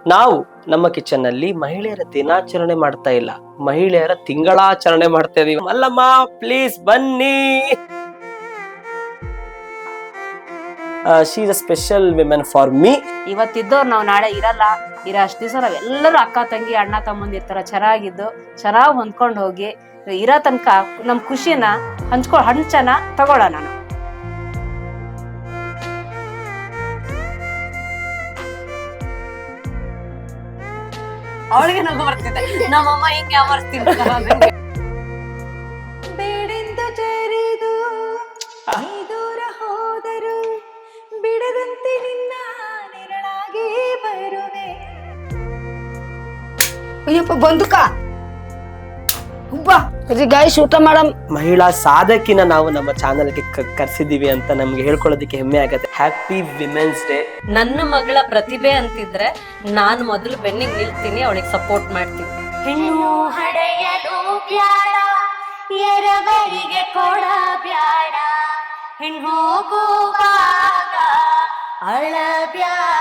ನಾವು ನಮ್ಮ ಕಿಚನ್ ನಲ್ಲಿ ಮಹಿಳೆಯರ ದಿನಾಚರಣೆ ಮಾಡ್ತಾ ಇಲ್ಲ, ಮಹಿಳೆಯರ ತಿಂಗಳಾಚರಣೆ ಮಾಡ್ತಾ ಇದೀವಿ. ಮಲ್ಲಮ್ಮ ಪ್ಲೀಸ್ ಬನ್ನಿ. She is a special women for me. ಇವತ್ತಿದ್ದವ್ರು ನಾವು ನಾಳೆ ಇರಲ್ಲ, ಅಷ್ಟ್ ದಿವಸ ನಾವೆಲ್ಲರೂ ಅಕ್ಕ ತಂಗಿ ಅಣ್ಣ ತಮ್ಮಂದಿರ್ತಾರ ಚೆನ್ನಾಗಿದ್ದು ಚೆನ್ನಾಗ್ ಹೊಂದ್ಕೊಂಡು ಹೋಗಿ ಇರೋ ತನಕ ನಮ್ ಖುಷಿನ ಹಂಚನ ತಗೊಳ್ಳೋಣ. ನಾನು ಅವಳಿಗೆ ನಗು ಬರ್ತಿದ್ದೆ, ನಮ್ಮಮ್ಮ ಹಿಂಗೆ ಅಮರ್ಸ್ತಿರ್ತಾರೆ. ಬೇಡೆಂದು ಜರಿದು ದೂರ ಹೋದರು ಬಿಡದಂತೆ ನಿನ್ನ ನೆರಳಾಗಿ ಬರುವೆ. ಅಯ್ಯಪ್ಪ ಬಂದುಕ ಗಾಯ್ಸ್ ಊಟ ಮಾಡಮ್. ಮಹಿಳಾ ಸಾಧಕಿನ ನಾವು ನಮ್ಮ ಚಾನೆಲ್ಗೆ ಕರ್ಸಿದೀವಿ ಅಂತ ನಮ್ಗೆ ಹೇಳ್ಕೊಳ್ಳೋದಕ್ಕೆ ಹೆಮ್ಮೆ ಆಗತ್ತೆ. Happy women's day. ನನ್ನ ಮಗಳ ಪ್ರತಿಭೆ ಅಂತಿದ್ರೆ ನಾನು ಮೊದಲು ಬೆನ್ನಿಗೆ ನಿಲ್ತೀನಿ, ಅವಳಿಗೆ ಸಪೋರ್ಟ್ ಮಾಡ್ತೀನಿ. ಹೆಣ್ಣು ಹಡೆಯಲು ಬ್ಯಾಡ, ಎರವರಿಗೆ ಕೊಡ ಬ್ಯಾಡ, ಹೆಣ್ಣು ಹೋಗುವಾಗ ಅಳಬ್ಯಾಡ.